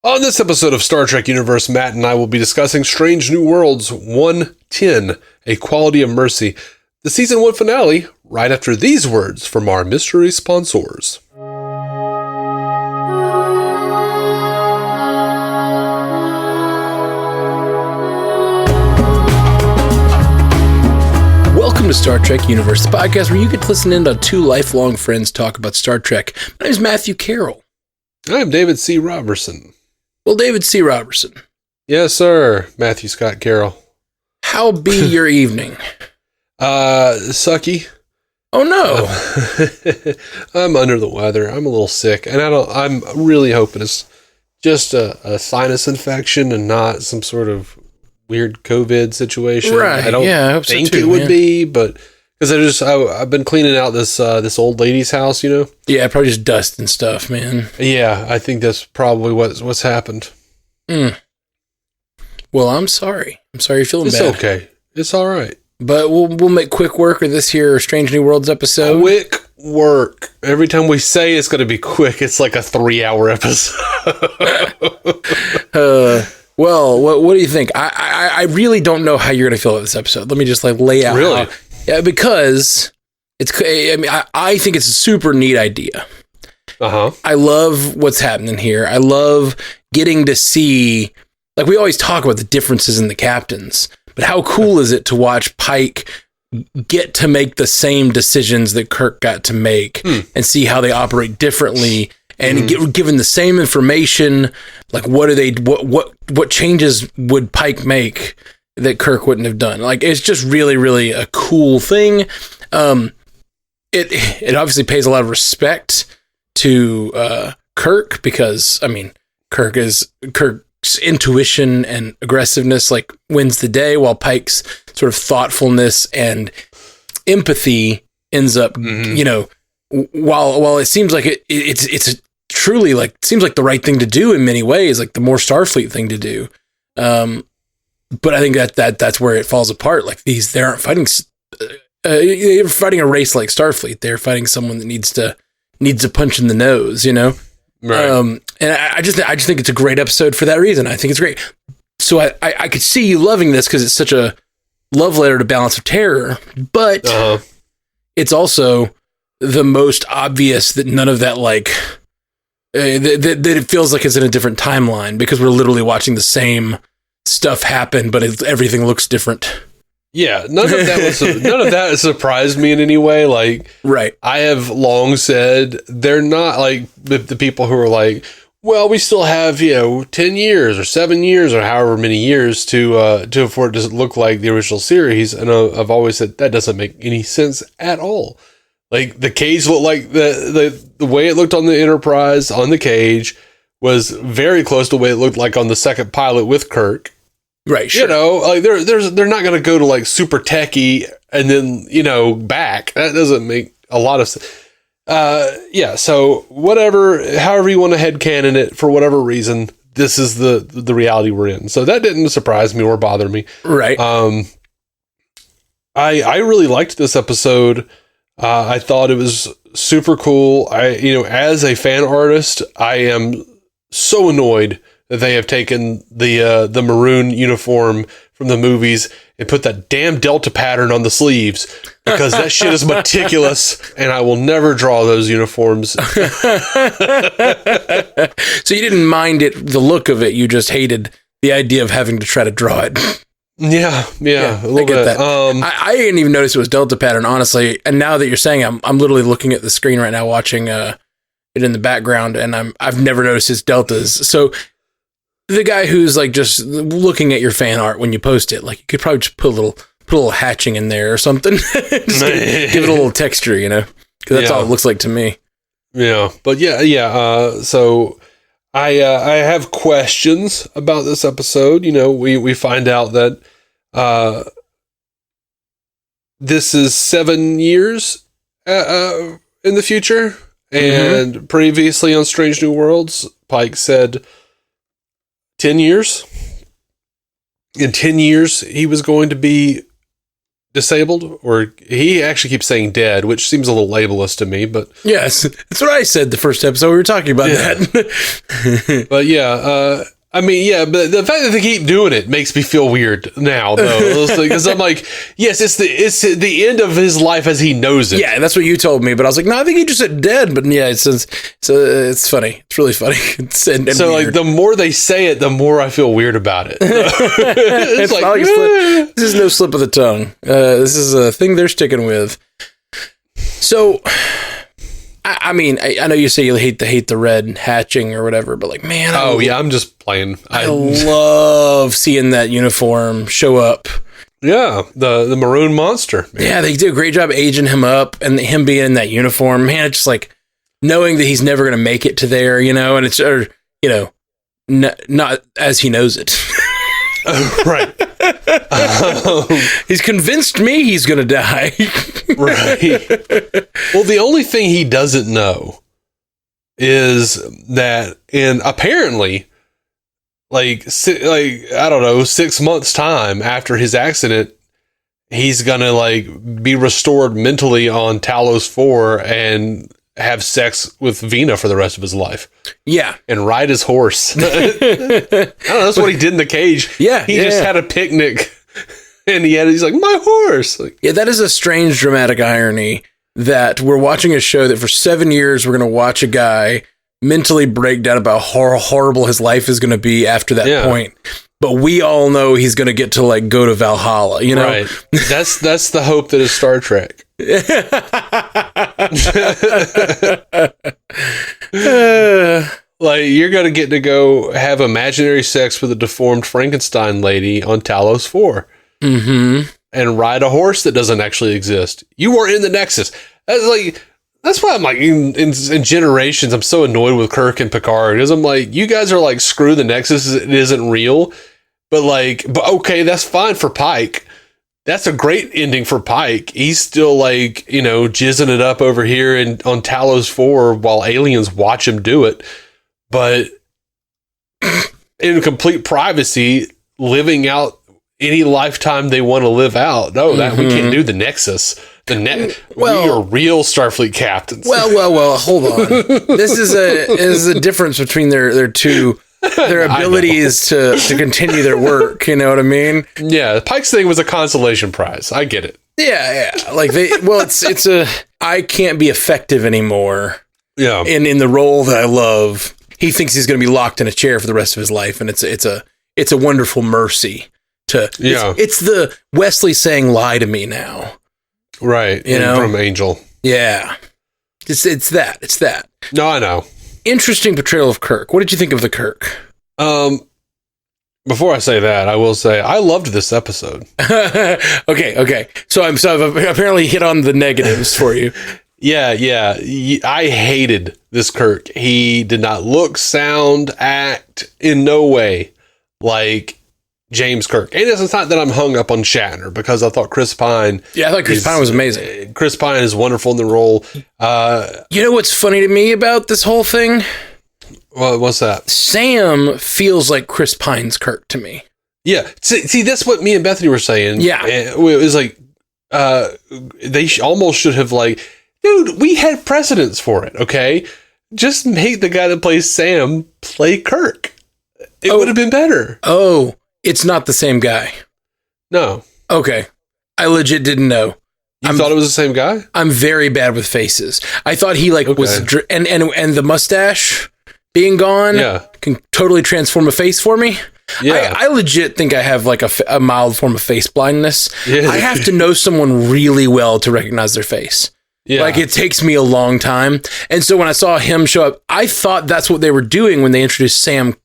On this episode of Star Trek Universe, Matt and I will be discussing Strange New Worlds 110, A Quality of Mercy, the Season 1 finale, right after these words from our mystery sponsors. Welcome to Star Trek Universe, the podcast where you get to listen in on two lifelong friends talk about Star Trek. My name is Matthew Carroll. I'm David C. Robertson. Well, David C. Robertson. Yes, sir. Matthew Scott Carroll. How be your evening? Sucky. Oh, no. I'm under the weather. I'm a little sick, and I'm really hoping it's just a sinus infection and not some sort of weird COVID situation. Right. I hope think so too, it would be, but because I've been cleaning out this old lady's house, you know? Yeah, probably just dust and stuff, man. Yeah, I think that's probably what's happened. Well, I'm sorry. I'm sorry you're feeling bad. It's okay. It's all right. But we'll make quick work of this here Strange New Worlds episode. Quick work. Every time we say it's going to be quick, it's like a 3-hour episode. Well, what do you think? I really don't know how you're going to feel about this episode. Let me just lay out. Really? Yeah, because I think it's a super neat idea. Uh-huh. I love what's happening here. I love getting to see, we always talk about the differences in the captains, but how cool is it to watch Pike get to make the same decisions that Kirk got to make and see how they operate differently and given the same information, what changes would Pike make that Kirk wouldn't have done? It's just really, really a cool thing. It obviously pays a lot of respect to Kirk because, Kirk's intuition and aggressiveness wins the day, while Pike's sort of thoughtfulness and empathy ends up, while it seems like it's truly seems like the right thing to do in many ways, the more Starfleet thing to do. But I think that's where it falls apart. They aren't fighting. They're fighting a race like Starfleet. They're fighting someone that needs a punch in the nose, you know. Right. And I just think it's a great episode for that reason. I think it's great. So I could see you loving this because it's such a love letter to Balance of Terror, but it's also the most obvious that none of that that it feels like it's in a different timeline because we're literally watching the same stuff happen, but everything looks different. Yeah, none of that surprised me in any way. Right. I have long said they're not the people who are well, we still have 10 years or 7 years or however many years to for it to look like the original series, and I've always said that doesn't make any sense at all. The cage looked like the way it looked on the Enterprise on the cage was very close to the way it looked like on the second pilot with Kirk. Right, sure. They're not going to go to super techie and then back. That doesn't make a lot of sense. So however you want to headcanon it for whatever reason, this is the reality we're in. So that didn't surprise me or bother me. Right. I really liked this episode. I thought it was super cool. As a fan artist, I am so annoyed that they have taken the maroon uniform from the movies and put that damn Delta pattern on the sleeves, because that shit is meticulous and I will never draw those uniforms. So you didn't mind the look of it, you just hated the idea of having to try to draw it. Yeah, a little I get bit. that. I didn't even notice it was Delta pattern, honestly. And now that you're saying it, I'm literally looking at the screen right now, watching it in the background, and I've never noticed its deltas. So the guy who's just looking at your fan art when you post it, you could probably just put a little hatching in there or something. Just give it a little texture, because that's all it looks like to me. Yeah, but so I have questions about this episode. We find out that this is 7 years in the future, and previously on Strange New Worlds, Pike said 10 years. In 10 years, he was going to be disabled, or he actually keeps saying dead, which seems a little labelist to me, but yes, that's what I said the first episode we were talking about that. But yeah, I mean, yeah, but the fact that they keep doing it makes me feel weird now, though, because I'm like, yes, it's the end of his life as he knows it. Yeah, that's what you told me, but I was like, no, I think he just said dead. But yeah, it's funny. It's really funny. And so weird. like the more they say it, the more I feel weird about it. It's like this is no slip of the tongue. This is a thing they're sticking with. So. I mean, I know you say you hate the red hatching or whatever, but like, man. I'm just playing. I love seeing that uniform show up. Yeah, the maroon monster. Man. Yeah, they did a great job aging him up and him being in that uniform. Man, it's just like knowing that he's never going to make it to there, and it's, not as he knows it. Right. He's convinced me he's going to die. Right. Well, the only thing he doesn't know is that, and apparently, I don't know, 6 months time after his accident, he's gonna be restored mentally on Talos 4 and have sex with Vina for the rest of his life. Yeah. And ride his horse. I don't know, that's what he did in the cage. Yeah. He just had a picnic and he's like, my horse. Yeah, that is a strange dramatic irony that we're watching a show that for 7 years we're going to watch a guy mentally break down about how horrible his life is going to be after that point. But we all know he's going to get to go to Valhalla, Right. That's the hope that is Star Trek. You're going to get to go have imaginary sex with a deformed Frankenstein lady on Talos 4. Mm-hmm. And ride a horse that doesn't actually exist. You were in the Nexus. That's why I'm in Generations, I'm so annoyed with Kirk and Picard, because I'm like, you guys are screw the Nexus, it isn't real. But okay, that's fine for Pike. That's a great ending for Pike. He's still jizzing it up over here on Talos 4 while aliens watch him do it. But in complete privacy, living out any lifetime they want to live out. No, that we can't do the Nexus. We are real Starfleet captains. Well, hold on. This is a difference between their abilities to continue their work. You know what I mean? Yeah, Pike's thing was a consolation prize. I get it. Yeah. It's a I can't be effective anymore. Yeah. In the role that I love, he thinks he's going to be locked in a chair for the rest of his life, and it's a wonderful mercy. It's the Wesley saying "lie to me" now, right? From Angel. Yeah, it's that. No, I know. Interesting portrayal of Kirk. What did you think of the Kirk? Before I say that, I will say I loved this episode. Okay. So I've apparently hit on the negatives for you. Yeah. I hated this Kirk. He did not look, sound, act in no way like James Kirk. And it's not that I'm hung up on Shatner, because I thought Chris Pine. Yeah, I thought Chris Pine was amazing. Chris Pine is wonderful in the role. You know what's funny to me about this whole thing? Well, what's that? Sam feels like Chris Pine's Kirk to me. Yeah. See, that's what me and Bethany were saying. Yeah. It was they almost should have dude, we had precedents for it, okay? Just make the guy that plays Sam play Kirk. It would have been better. Oh, it's not the same guy. No. Okay. I legit didn't know. You thought it was the same guy? I'm very bad with faces. I thought he was and the mustache being gone can totally transform a face for me. Yeah. I legit think I have a mild form of face blindness. Yeah. I have to know someone really well to recognize their face. Yeah. It takes me a long time. And so when I saw him show up, I thought that's what they were doing when they introduced Sam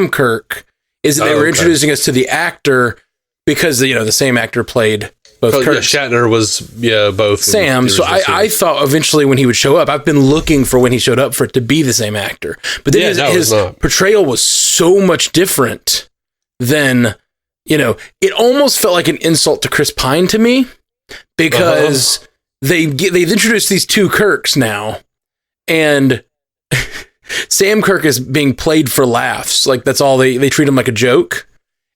Kirk, is that they were introducing us to the actor, because the same actor played both Kirks. Yeah, Shatner was both Sam. So I thought eventually when he would show up, I've been looking for when he showed up for it to be the same actor. But then his portrayal was so much different than, it almost felt like an insult to Chris Pine to me, because they've introduced these two Kirks now, and Sam Kirk is being played for laughs. That's all they treat him like a joke.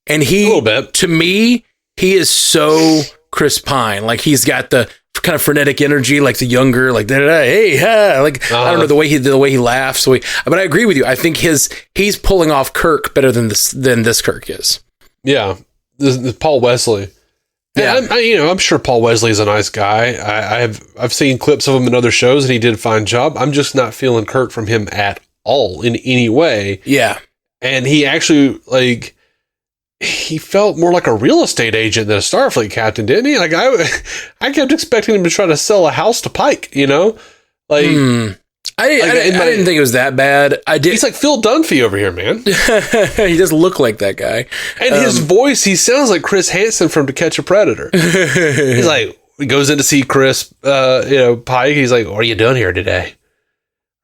And he, a little bit. To me, he is so Chris Pine. Like he's got the kind of frenetic energy, like the younger, like hey, ha, like I don't know the way he laughs. But I agree with you. I think he's pulling off Kirk better than this Kirk is. Yeah, this Paul Wesley. Yeah, I'm sure Paul Wesley is a nice guy. I've seen clips of him in other shows, and he did a fine job. I'm just not feeling Kirk from him at all in any way. Yeah, and he actually he felt more like a real estate agent than a Starfleet captain, didn't he? Like I kept expecting him to try to sell a house to Pike. You know, like. I didn't think it was that bad. He's like Phil Dunphy over here, man. He does look like that guy. And his voice, he sounds like Chris Hansen from To Catch a Predator. He's like, he goes in to see Chris, Pike. He's like, what are you doing here today?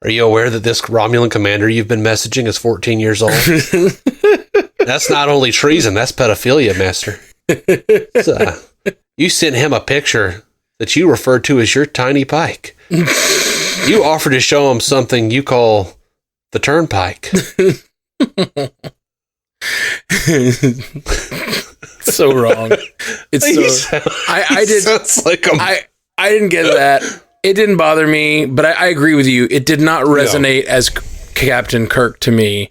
Are you aware that this Romulan commander you've been messaging is 14 years old? That's not only treason, that's pedophilia, master. You sent him a picture that you referred to as your tiny Pike. You offer to show him something you call the turnpike. So wrong. It's so. I didn't get that. It didn't bother me, but I agree with you. It did not resonate as Captain Kirk to me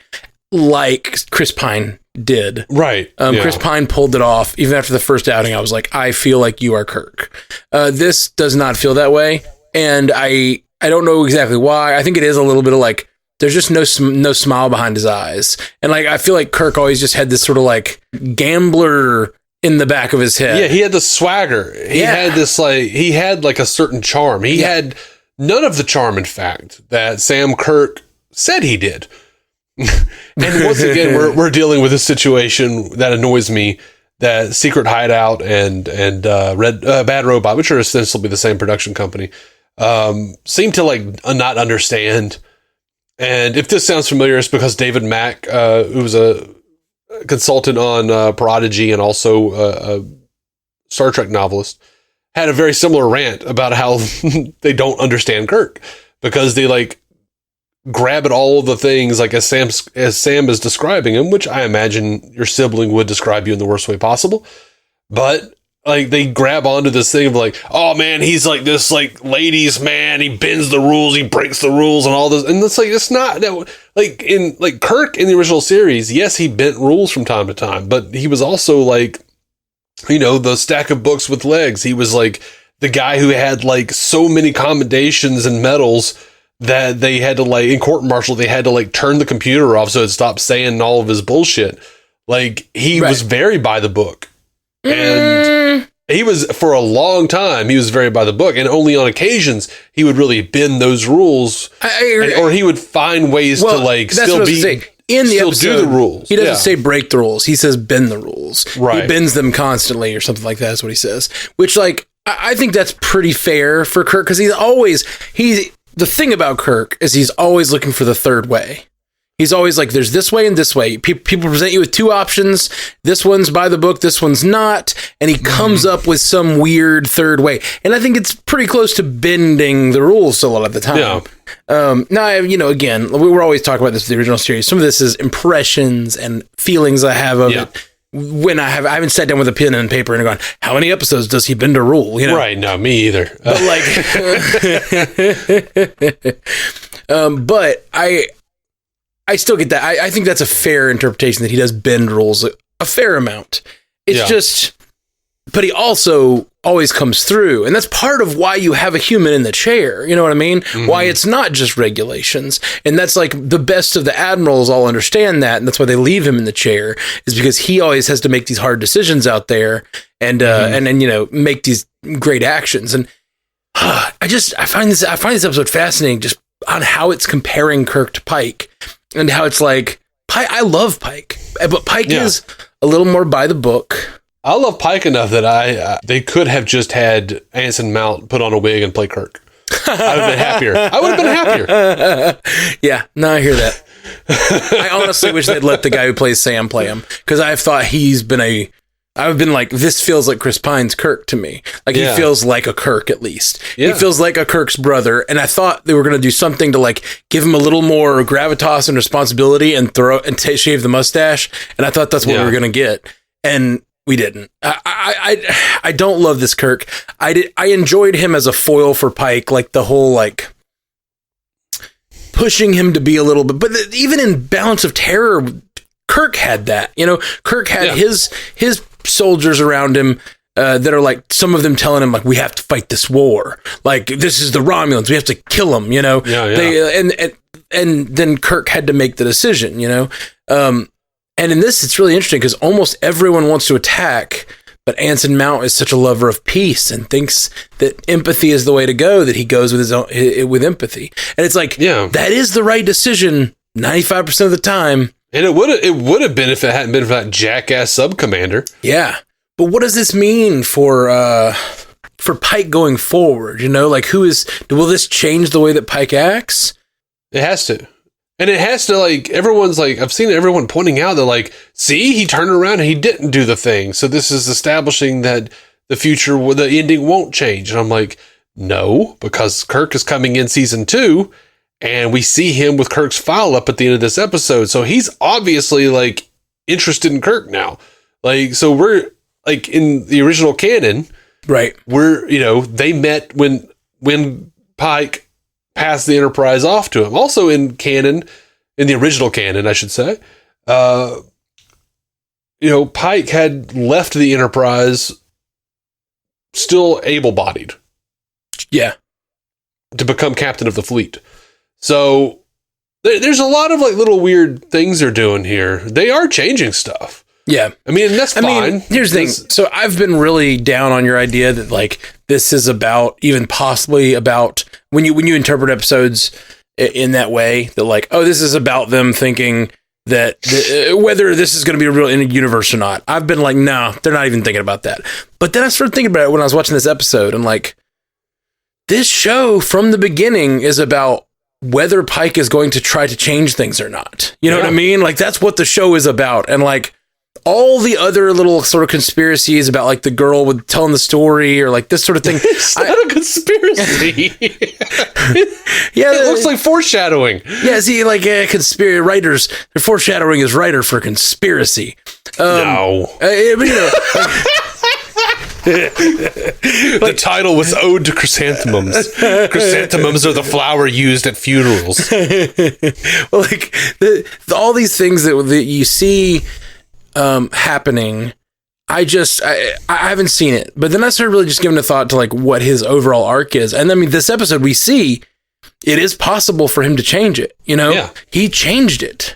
like Chris Pine did. Right. Chris Pine pulled it off. Even after the first outing, I was like, I feel like you are Kirk. This does not feel that way, and I don't know exactly why. I think it is a little bit of like, there's just no smile behind his eyes. And like, I feel like Kirk always just had this sort of like gambler in the back of his head. Yeah, he had the swagger. He had this he had like a certain charm. He had none of the charm, in fact, that Sam Kirk said he did. And once again, we're dealing with a situation that annoys me, that Secret Hideout and Bad Robot, which are ostensibly the same production company, seem to like not understand. And if this sounds familiar, it's because David Mack, who was a consultant on Prodigy and also a Star Trek novelist, had a very similar rant about how they don't understand Kirk, because they like grab at all of the things, like as Sam is describing him, which I imagine your sibling would describe you in the worst way possible, but like they grab onto this thing of like, oh man, he's like this like ladies man, he bends the rules, he breaks the rules and all this, and it's like, it's not that, like in like Kirk in the original series, yes, he bent rules from time to time, but he was also like, the stack of books with legs. He was like the guy who had like so many commendations and medals that they had to like, in court martial, they had to like turn the computer off so it stopped saying all of his bullshit. Like he was very by the book. And he was, for a long time, he was very by the book, and only on occasions he would really bend those rules, or he would find ways to like still be in the episode. Do the rules. He doesn't say break the rules; he says bend the rules. Right. He bends them constantly, or something like that. Is what he says. Which, like, I think that's pretty fair for Kirk, because the thing about Kirk is he's always looking for the third way. He's always like, there's this way and this way. People present you with two options. This one's by the book, this one's not. And he comes up with some weird third way. And I think it's pretty close to bending the rules a lot of the time. Yeah. Now, again, we were always talking about this in the original series. Some of this is impressions and feelings I have of it. When I haven't sat down with a pen and paper and gone, how many episodes does he bend a rule? Right. No, me either. But but I still get that. I think that's a fair interpretation, that he does bend rules a fair amount. It's just, but he also always comes through. And that's part of why you have a human in the chair. You know what I mean? Mm-hmm. Why it's not just regulations. And that's like the best of the admirals all understand that. And that's why they leave him in the chair, is because he always has to make these hard decisions out there and then, make these great actions. And I find this episode fascinating, just on how it's comparing Kirk to Pike. And how it's like, I love Pike, but Pike is a little more by the book. I love Pike enough that they could have just had Anson Mount put on a wig and play Kirk. I would have been happier. I would have been happier. Yeah, no, I hear that. I honestly wish they'd let the guy who plays Sam play him, because I've thought I've been like, this feels like Chris Pine's Kirk to me. Like, he feels like a Kirk, at least. Yeah. He feels like a Kirk's brother. And I thought they were going to do something to like give him a little more gravitas and responsibility and shave the mustache. And I thought that's what we were going to get. And we didn't. I don't love this Kirk. I enjoyed him as a foil for Pike, like the whole like pushing him to be a little bit. But even in Balance of Terror, Kirk had that. You know, Kirk had his soldiers around him. That are like, some of them telling him like, we have to fight this war. Like, this is the Romulans. We have to kill them, you know? And then Kirk had to make the decision, you know? And in this, it's really interesting because almost everyone wants to attack, but Anson Mount is such a lover of peace and thinks that empathy is the way to go, that he goes with his own, with empathy. And it's like, that is the right decision 95% of the time. And it would have been if it hadn't been for that jackass sub-commander. Yeah. But what does this mean for Pike going forward? You know, like will this change the way that Pike acts? It has to. And it has to, like, everyone's like, I've seen everyone pointing out that, like, see, he turned around and he didn't do the thing. So this is establishing that the future, the ending won't change. And I'm like, no, because Kirk is coming in season 2 and we see him with Kirk's file up at the end of this episode. So he's obviously, like, interested in Kirk now. Like, so we're, like, in the original canon, right? They met when Pike passed the Enterprise off to him. Also in canon, in the original canon, I should say, Pike had left the Enterprise still able-bodied. Yeah. To become captain of the fleet. So there's a lot of, like, little weird things they're doing here. They are changing stuff. Yeah. I mean, that's fine. Here's the thing. So I've been really down on your idea that, like, this is about, even possibly about, when you interpret episodes in that way, that, like, oh, this is about them thinking that whether this is going to be a real universe or not. I've been like, no, they're not even thinking about that. But then I started thinking about it when I was watching this episode, and, like, this show from the beginning is about whether Pike is going to try to change things or not. You know what I mean? Like, that's what the show is about. And, like, all the other little sort of conspiracies about, like, the girl with telling the story or, like, this sort of thing. It's not a conspiracy. It looks like foreshadowing. Yeah, see, like, conspiracy writers, their foreshadowing is writer for conspiracy. No. The title was Ode to Chrysanthemums. Chrysanthemums are the flower used at funerals. Well, like, all these things that you see happening, I haven't seen it, but then I started really just giving a thought to, like, what his overall arc is. And I mean, this episode we see, it is possible for him to change it, you know? Yeah. He changed it.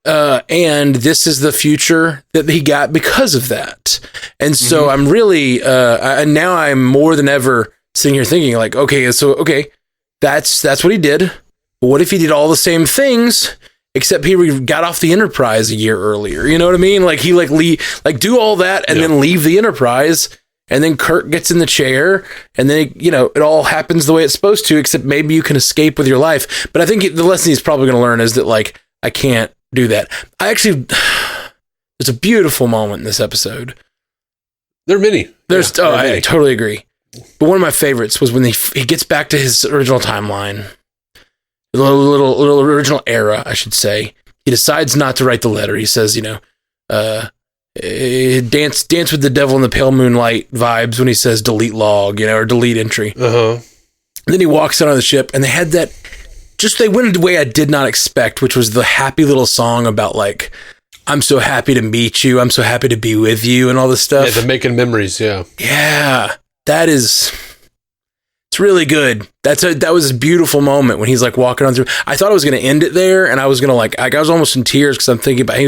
And this is the future that he got because of that. And so I'm really, and now I'm more than ever sitting here thinking, like, okay, that's what he did. But what if he did all the same things, except he got off the Enterprise a year earlier? You know what I mean? Like, he do all that and then leave the Enterprise, and then Kirk gets in the chair, and then, it all happens the way it's supposed to, except maybe you can escape with your life. But I think the lesson he's probably going to learn is that, like, I can't do that. There's a beautiful moment in this episode. There are many. I totally agree. But one of my favorites was when he gets back to his original timeline, the little original era, I should say. He decides not to write the letter. He says, dance with the devil in the pale moonlight vibes when he says delete log, or delete entry. Uh-huh. And then he walks out on the ship, and they had that. They went in a way I did not expect, which was the happy little song about, like, I'm so happy to meet you, I'm so happy to be with you, and all this stuff. Yeah, the making memories, yeah. Yeah, it's really good. That was a beautiful moment when he's, like, walking on through. I thought I was going to end it there, and I was going to, I was almost in tears because I'm thinking about, he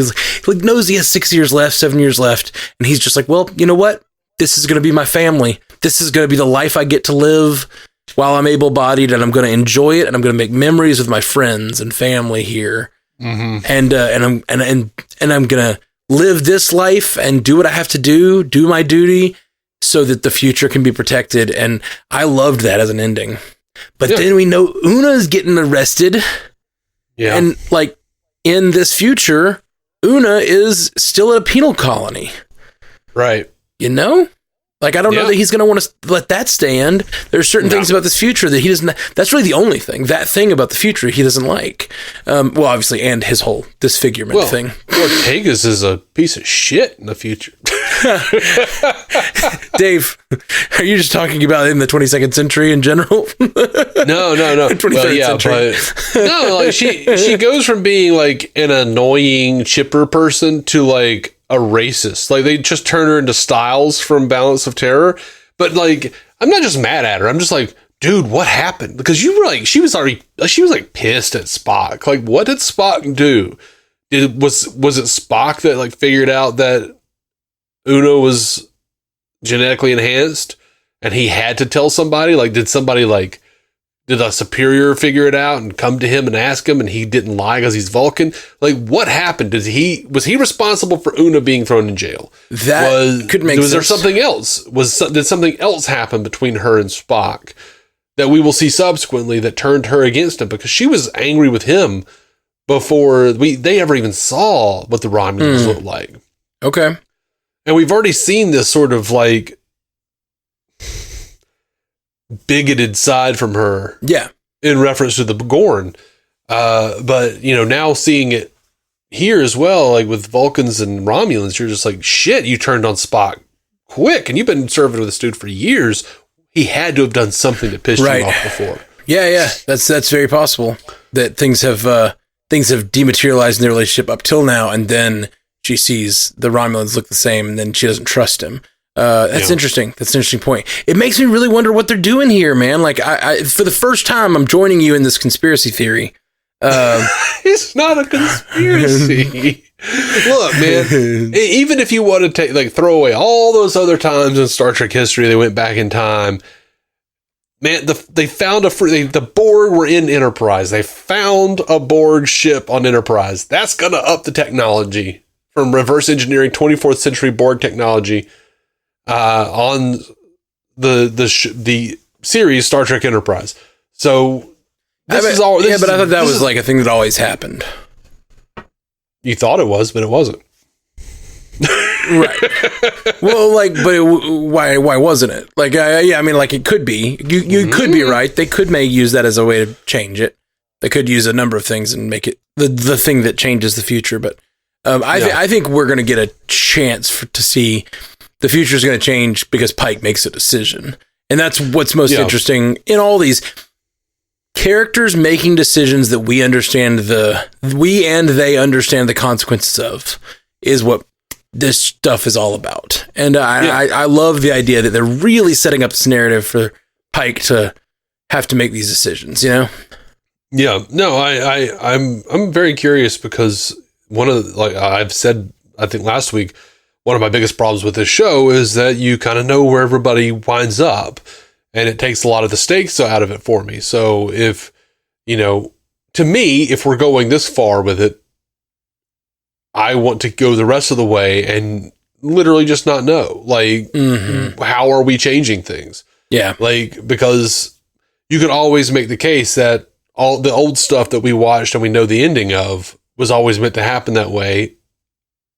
knows he has 6 years left, 7 years left, and he's just like, well, you know what? This is going to be my family. This is going to be the life I get to live while I'm able-bodied, and I'm going to enjoy it, and I'm going to make memories with my friends and family here. Mm-hmm. And I'm going to live this life and do what I have to do my duty, so that the future can be protected. And I loved that as an ending. But then we know Una's getting arrested. Yeah. And, like, in this future, Una is still at a penal colony. Right. You know? Like, I don't know that he's going to want to let that stand. There's certain things about this future that he doesn't. That's really the only thing. That thing about the future he doesn't like. Well, obviously, and his whole disfigurement thing. Ortega's is a piece of shit in the future. Dave, are you just talking about in the 22nd century in general? No. 23rd century. But no, like she goes from being like an annoying chipper person to like a racist. Like, they just turn her into Styles from Balance of Terror. But like, I'm not just mad at her. I'm just like, dude, what happened? Because you were like, she was like pissed at Spock. Like, what did Spock do? Was it Spock that like figured out that Una was genetically enhanced and he had to tell somebody? Like, did a superior figure it out and come to him and ask him and he didn't lie because he's Vulcan? Like, what happened? Was he responsible for Una being thrown in jail? That could make sense. Was there something else? Did something else happen between her and Spock that we will see subsequently that turned her against him? Because she was angry with him before they ever even saw what the Romulans looked like. Okay. And we've already seen this sort of like bigoted side from her. Yeah. In reference to the Gorn. But, now seeing it here as well, like with Vulcans and Romulans, you're just like, shit, you turned on Spock quick and you've been serving with this dude for years. He had to have done something to piss you off before. Yeah. That's very possible that things have dematerialized in their relationship up till now. And then she sees the Romulans look the same and then she doesn't trust him. That's interesting. That's an interesting point. It makes me really wonder what they're doing here, man. Like, I for the first time, I'm joining you in this conspiracy theory. It's not a conspiracy. Look, man, even if you want to throw away all those other times in Star Trek history, they went back in time. Man, they found the Borg were in Enterprise. They found a Borg ship on Enterprise. That's going to up the technology from reverse engineering 24th century Borg technology on the series Star Trek Enterprise. So but I thought that was like a thing that always happened. You thought it was, but it wasn't. Right. Well, why wasn't it? Like, I mean, like, it could be. You could be right. They could use that as a way to change it. They could use a number of things and make it the thing that changes the future. But I think we're going to get a chance to see the future is going to change because Pike makes a decision. And that's what's most interesting in all these characters making decisions that we understand they understand the consequences of is what this stuff is all about. And I love the idea that they're really setting up this narrative for Pike to have to make these decisions, Yeah, no, I'm very curious because one of I've said, I think last week, one of my biggest problems with this show is that you kind of know where everybody winds up and it takes a lot of the stakes out of it for me. So if, to me, if we're going this far with it, I want to go the rest of the way and literally just not know, how are we changing things? Yeah. Because you could always make the case that all the old stuff that we watched and we know the ending of was always meant to happen that way.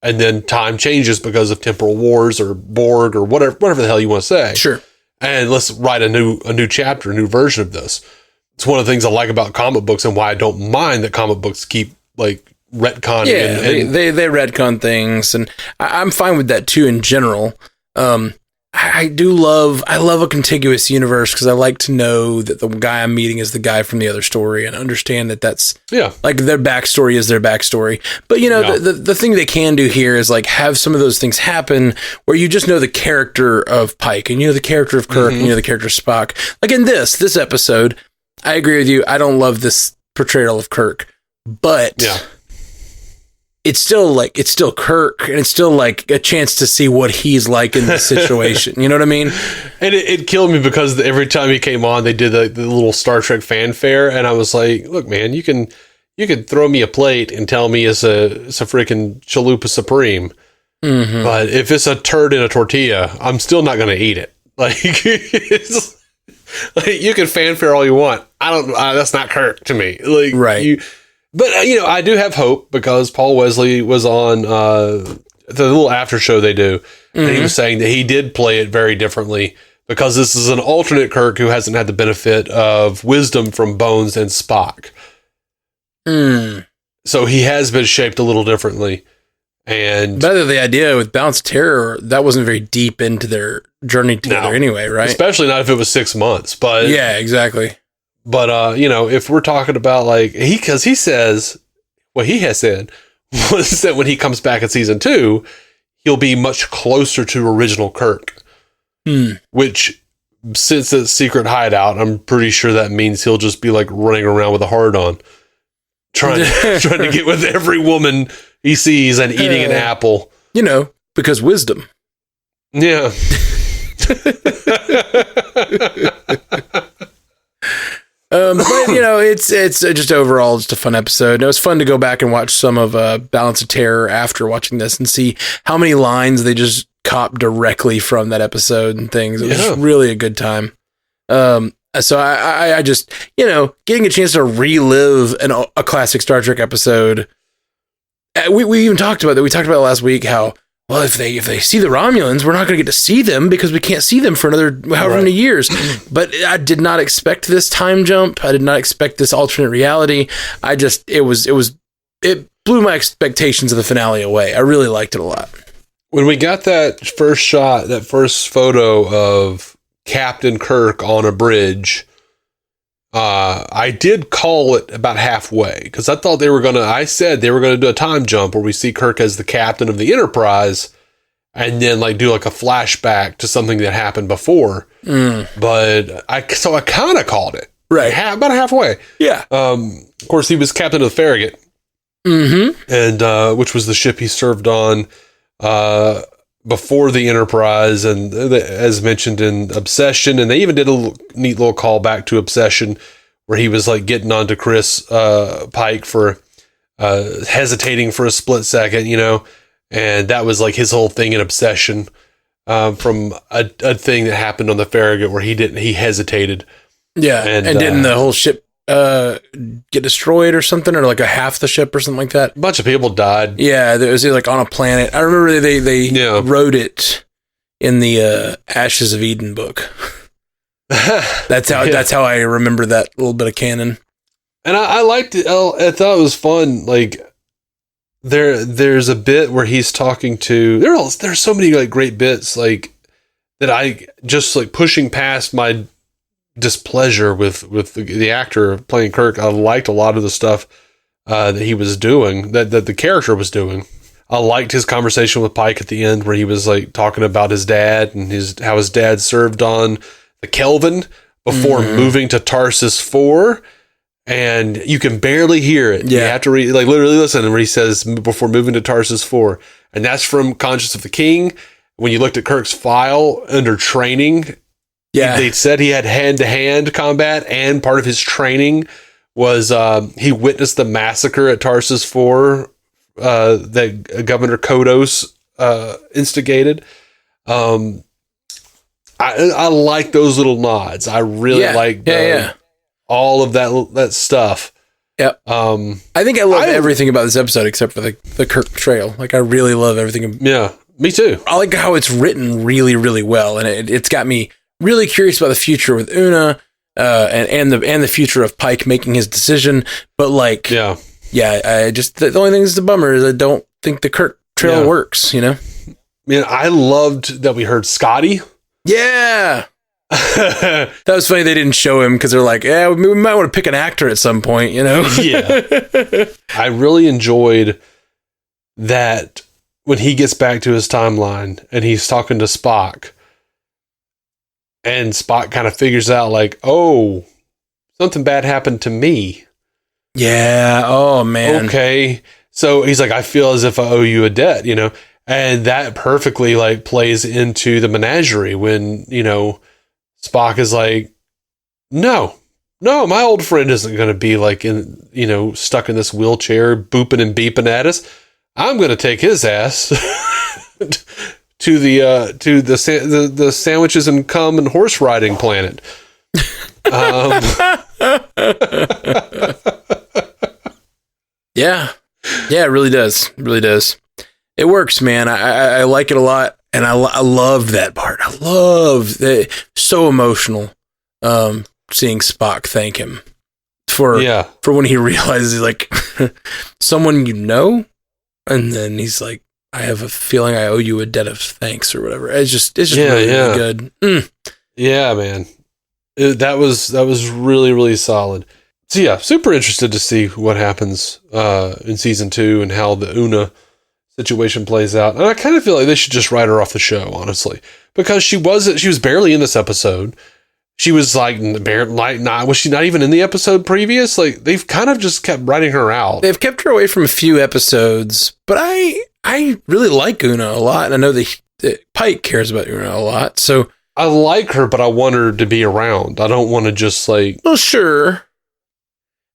And then time changes because of temporal wars or Borg or whatever the hell you want to say. Sure. And let's write a new chapter, a new version of this. It's one of the things I like about comic books and why I don't mind that comic books keep retconning. Yeah, they retcon things, and I'm fine with that too in general. I love a contiguous universe because I like to know that the guy I'm meeting is the guy from the other story and understand that that's like their backstory is their backstory. But the thing they can do here is have some of those things happen where you just know the character of Pike and the character of Kirk and the character of Spock. Like in this episode, I agree with you. I don't love this portrayal of Kirk, but it's still Kirk, and it's still a chance to see what he's like in this situation. You know what I mean? And it killed me because every time he came on, they did the little Star Trek fanfare, and I was like, "Look, man, you can throw me a plate and tell me it's a freaking chalupa supreme, but if it's a turd in a tortilla, I'm still not going to eat it." You can fanfare all you want. That's not Kirk to me. Right. But, I do have hope because Paul Wesley was on the little after show they do. And he was saying that he did play it very differently because this is an alternate Kirk who hasn't had the benefit of wisdom from Bones and Spock. So he has been shaped a little differently. And better the idea with Balance of Terror, that wasn't very deep into their journey together anyway, right? Especially not if it was 6 months. But yeah, exactly. But if we're talking about like because he says what he has said was that when he comes back in season 2, he'll be much closer to original Kirk. Which, since it's secret hideout, I'm pretty sure that means he'll just be like running around with a hard on, trying to get with every woman he sees and eating an apple. Because wisdom. Yeah. But it's just overall just a fun episode. And it was fun to go back and watch some of Balance of Terror after watching this and see how many lines they just copped directly from that episode and things. It was just really a good time. So I just, getting a chance to relive a classic Star Trek episode. We even talked about that. We talked about it last week, how, well, if they see the Romulans, we're not going to get to see them because we can't see them for another however many years. But I did not expect this time jump. I did not expect this alternate reality. It blew my expectations of the finale away. I really liked it a lot. When we got that first shot, that first photo of Captain Kirk on a bridge, I did call it about halfway because I thought I said they were going to do a time jump where we see Kirk as the captain of the Enterprise and then like do like a flashback to something that happened before. But I kind of called it right about halfway. Yeah. Of course, he was captain of the Farragut, and which was the ship he served on before the Enterprise, and as mentioned in Obsession, and they even did a neat little callback to Obsession where he was like getting onto Chris Pike for hesitating for a split second, and that was like his whole thing in Obsession, from a thing that happened on the Farragut where he hesitated. Yeah, and didn't the whole ship get destroyed or something, or like a half the ship or something like that? A bunch of people died. Yeah, there was like on a planet. I remember they wrote it in the Ashes of Eden book. That's how I remember that little bit of canon. And I liked it. I thought it was fun. Like there's a bit where he's talking to. There's so many like great bits like that. I just like pushing past my displeasure with the actor playing Kirk. I liked a lot of the stuff that he was doing, that the character was doing. I liked his conversation with Pike at the end where he was like talking about his dad and how his dad served on the Kelvin before moving to Tarsus 4, and you can barely hear it. You have to literally listen where he says before moving to Tarsus 4, and that's from Conscience of the King. When you looked at Kirk's file under training, they said he had hand-to-hand combat, and part of his training was he witnessed the massacre at Tarsus 4 that Governor Kodos instigated. I like those little nods. I really like all of that stuff. Yep. I think I love everything about this episode except for the Kirk betrayal. Like, I really love everything. Yeah, me too. I like how it's written really, really well, and it's got me really curious about the future with Una, and the future of Pike making his decision. But like, I just the only thing that's a bummer is I don't think the Kirk trail works. Man, I loved that we heard Scotty. Yeah. That was funny they didn't show him because they're like, we might want to pick an actor at some point, Yeah. I really enjoyed that when he gets back to his timeline and he's talking to Spock, and Spock kind of figures out like, oh, something bad happened to me. Yeah. Oh, man. Okay. So he's like, I feel as if I owe you a debt, and that perfectly like plays into the menagerie when, Spock is like, no, my old friend isn't going to be like stuck in this wheelchair, booping and beeping at us. I'm going to take his ass to the sandwiches and cum and horse riding planet. Yeah, it really does. It really does. It works, man. I like it a lot, and I love that part. I love that. So emotional. Seeing Spock thank him for when he realizes he's like someone you know, and then he's like, I have a feeling I owe you a debt of thanks or whatever. It's just really good. Yeah, man. That was really, really solid. So yeah, super interested to see what happens in season 2 and how the Una situation plays out. And I kind of feel like they should just write her off the show, honestly, because she was barely in this episode. She was like was she not even in the episode previous? Like, they've kind of just kept writing her out. They've kept her away from a few episodes, but I really like Una a lot, and I know that Pike cares about Una a lot. So I like her, but I want her to be around. I don't want to just like, well, sure,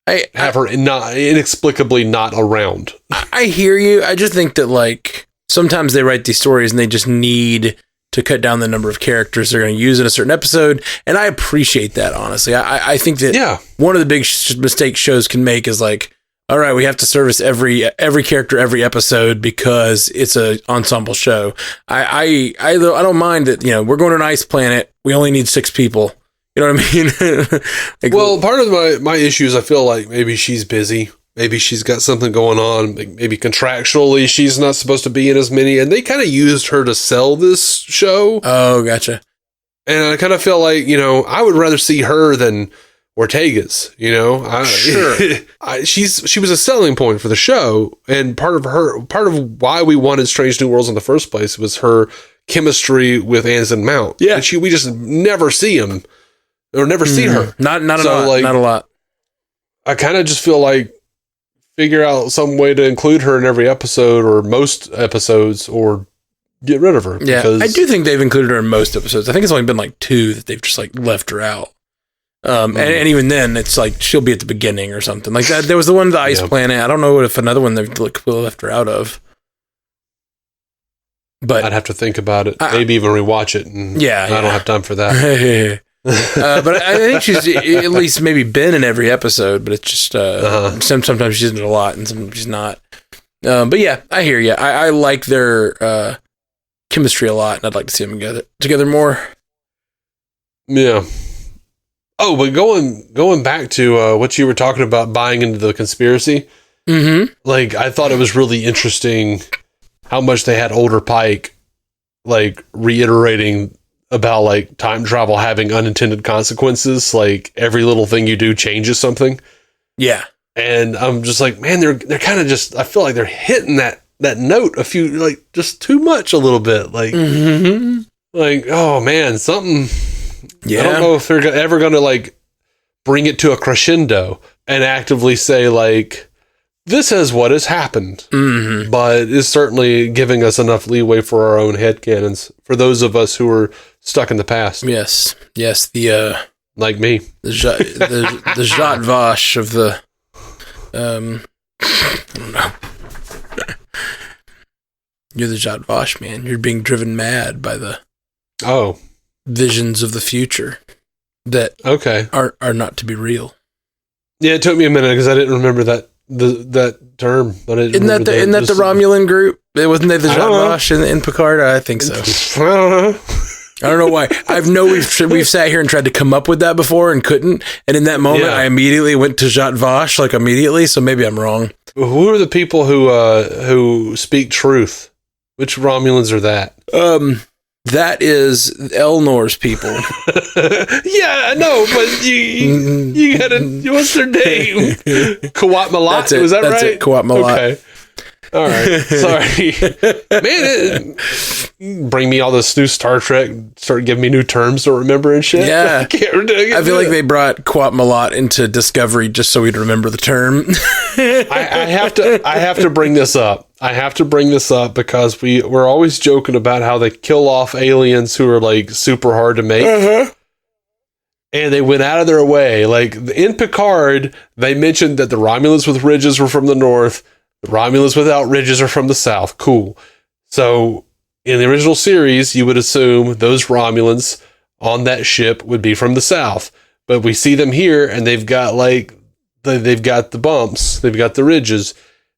I have her inexplicably not around. I hear you. I just think that like sometimes they write these stories and they just need to cut down the number of characters they're going to use in a certain episode. And I appreciate that, honestly. I think that one of the big mistakes shows can make is like, all right, we have to service every character every episode because it's a ensemble show. I don't mind that, we're going to an ice planet. We only need 6 people. You know what I mean? Like, well, part of my issue is I feel like maybe she's busy. Maybe she's got something going on. Maybe contractually she's not supposed to be in as many. And they kind of used her to sell this show. Oh, gotcha. And I kind of feel like, I would rather see her than Ortega's, Sure. She was a selling point for the show. And part of why we wanted Strange New Worlds in the first place was her chemistry with Anson Mount. Yeah. And we just never see him or never see her. Not a lot. I kind of just feel like, figure out some way to include her in every episode or most episodes, or get rid of her. Yeah, I do think they've included her in most episodes. I think it's only been like 2 that they've just like left her out. And even then, it's like she'll be at the beginning or something like that. There was the one, the Ice Planet. I don't know if another one they've completely left her out of. But I'd have to think about it. Maybe even rewatch it. And I don't have time for that. But I think she's at least maybe been in every episode, but it's just sometimes she's in it a lot and sometimes she's not. But yeah, I hear you. I like their chemistry a lot, and I'd like to see them together more. Yeah. Oh, but going back to what you were talking about, buying into the conspiracy. Mm-hmm. Like, I thought it was really interesting how much they had older Pike like reiterating about like time travel having unintended consequences. Like, every little thing you do changes something. Yeah. And I'm just like, man, they're kind of just, I feel like they're hitting that note just too much a little bit. Like, like, oh man, something. Yeah. I don't know if they're ever going to like bring it to a crescendo and actively say like, this is what has happened, but it's certainly giving us enough leeway for our own headcanons for those of us who are stuck in the past. Yes. The like me, the Jat Vash of the I don't know. You're the Jat Vash, man. You're being driven mad by the visions of the future that are not to be real. Yeah, it took me a minute because I didn't remember that term. But isn't that the Romulan group? Wasn't they the Jat Vash in Picard? I think so. I don't know. I don't know why. I know we've sat here and tried to come up with that before and couldn't. And in that moment, I immediately went to Jat Vash, like immediately. So maybe I'm wrong. Who are the people who speak truth? Which Romulans are that? That is Elnor's people. Yeah, I know, but you gotta. What's their name? Kawat Malat. That's it. Was that That's right? It. Kawat Malat. Okay. All right. Sorry, man. Bring me all this new Star Trek. Start giving me new terms to remember and shit. Yeah, I feel like they brought Kawat Malat into Discovery just so we'd remember the term. I have to bring this up. I have to bring this up because we're always joking about how they kill off aliens who are like super hard to make. And they went out of their way. Like in Picard, they mentioned that the Romulans with ridges were from the north. The Romulans without ridges are from the south. Cool. So in the original series, you would assume those Romulans on that ship would be from the south. But we see them here and they've got they've got the bumps. They've got the ridges.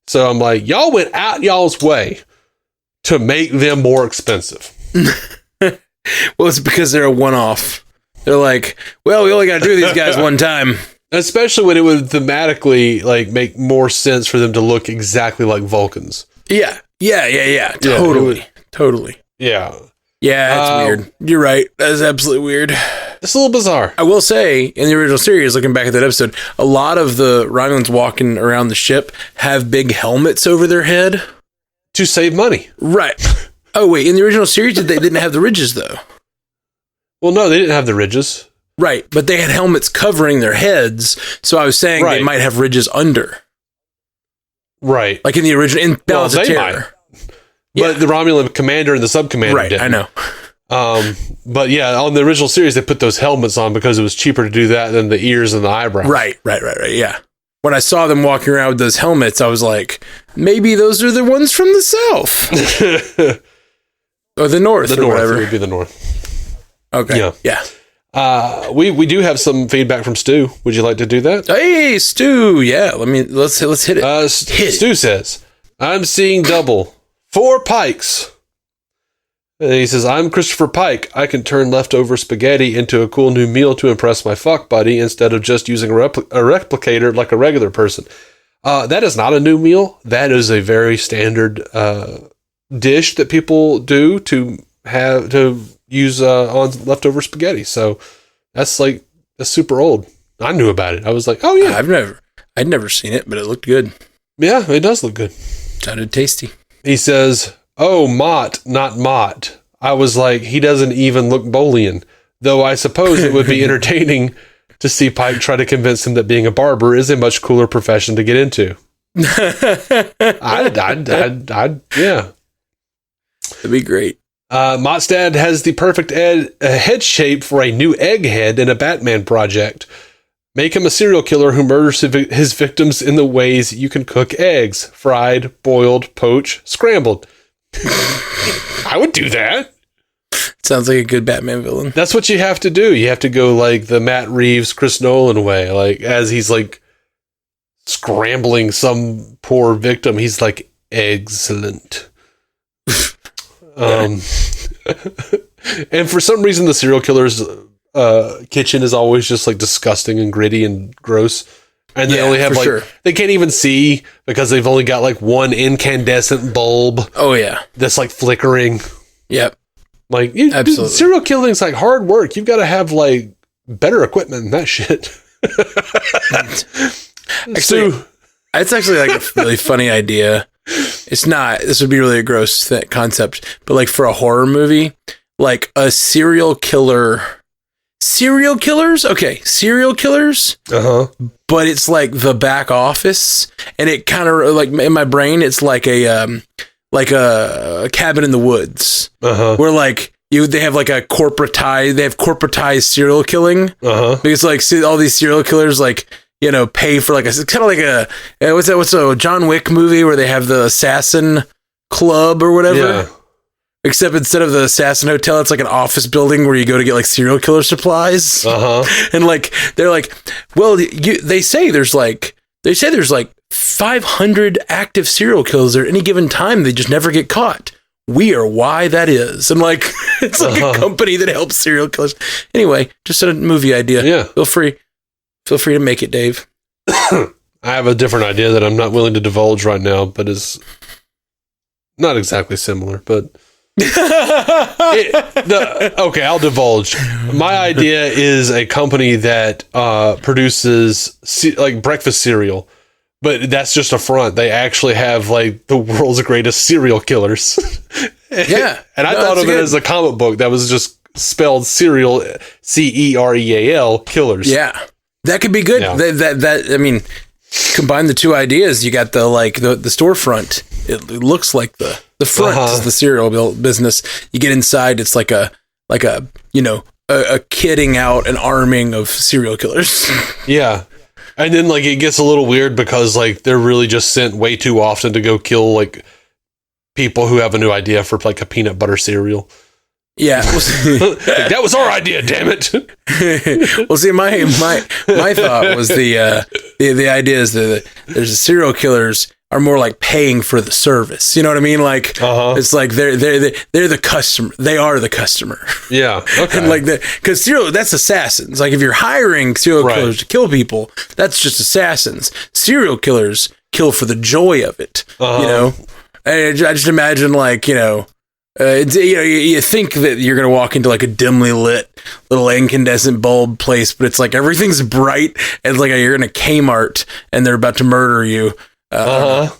So I'm like, y'all went out y'all's way to make them more expensive. Well, it's because they're a one-off. They're like, well, we only got to do these guys one time. Especially when it would thematically like make more sense for them to look exactly like Vulcans. Yeah. Totally. Yeah. Yeah, it's weird. You're right. That's absolutely weird. It's a little bizarre. I will say, in the original series, looking back at that episode, a lot of the Romulans walking around the ship have big helmets over their head. To save money. Right. Oh, wait. In the original series, they didn't have the ridges, though. Well, no, they didn't have the ridges. Right. But they had helmets covering their heads. So I was saying they might have ridges under. Right. Like in the original, in Balance of Terror. But the Romulan commander and the sub-commander didn't. I know. But yeah, on the original series, they put those helmets on because it was cheaper to do that than the ears and the eyebrows. Right. Yeah. When I saw them walking around with those helmets, I was like, maybe those are the ones from the south. Or the north. The or north. whatever. It would be the north. Okay. Yeah. We do have some feedback from Stu. Would you like to do that? Hey, Stu. Yeah. Let's hit it. Stu says, I'm seeing double. 4 pikes. And he says, I'm Christopher Pike. I can turn leftover spaghetti into a cool new meal to impress my fuck buddy instead of just using a replicator like a regular person. That is not a new meal. That is a very standard dish that people do to use on leftover spaghetti. So that's super old. I knew about it. I was like, oh yeah. I'd never seen it, but it looked good. Yeah, it does look good. Sounded tasty. He says, oh, Mott, not Mott. I was like, he doesn't even look Bolian. Though I suppose it would be entertaining to see Pike try to convince him that being a barber is a much cooler profession to get into. Yeah. That'd be great. Mott's dad has the perfect head shape for a new egghead in a Batman project. Make him a serial killer who murders his victims in the ways you can cook eggs. Fried, boiled, poached, scrambled. I would do that. Sounds like a good Batman villain. That's what you have to do. You have to go like the Matt Reeves, Chris Nolan way. Like as he's like scrambling some poor victim, he's like, excellent. And for some reason, the serial killer's kitchen is always just like disgusting and gritty and gross. And they only have they can't even see because they've only got like one incandescent bulb. Oh yeah. That's like flickering. Yep. Like absolutely. Serial killing's like hard work. You've got to have like better equipment than that shit. Actually, it's actually like a really funny idea. It's not. This would be really a gross concept, but like for a horror movie, like a serial killers. Okay, serial killers. But it's like the back office, and it kind of like in my brain, it's like a cabin in the woods, where like they have like a corporatized serial killing, because like all these serial killers like. Pay for like it's kind of like what's a John Wick movie where they have the assassin club or whatever. Yeah. Except instead of the assassin hotel, it's like an office building where you go to get like serial killer supplies. And like they're like, well, they say there's like 500 active serial killers at any given time. They just never get caught. We are why that is. And like it's like a company that helps serial killers. Anyway, just a movie idea. Yeah, feel free to make it, Dave. I have a different idea that I'm not willing to divulge right now, but is not exactly similar, but okay, I'll divulge. My idea is a company that produces like breakfast cereal, but that's just a front. They actually have like the world's greatest serial killers. Yeah. And I thought of it as a comic book that was just spelled cereal, cereal, killers. Yeah. That could be good. Yeah. That I mean, combine the two ideas. You got the storefront. It looks like the front is the cereal business. You get inside, it's like a kidding out an arming of serial killers. Yeah. And then like it gets a little weird because like they're really just sent way too often to go kill like people who have a new idea for like a peanut butter cereal. Yeah, that was our idea. Damn it. Well, see, my thought was the idea is that there's serial killers, are more like paying for the service. You know what I mean? Like it's like they're the customer. They are the customer. Yeah. Okay. And like because that's assassins. Like if you're hiring serial killers to kill people, that's just assassins. Serial killers kill for the joy of it. You know, and I just imagine like you think that you're gonna walk into like a dimly lit little incandescent bulb place, but it's like everything's bright and like you're in a Kmart and they're about to murder you. Never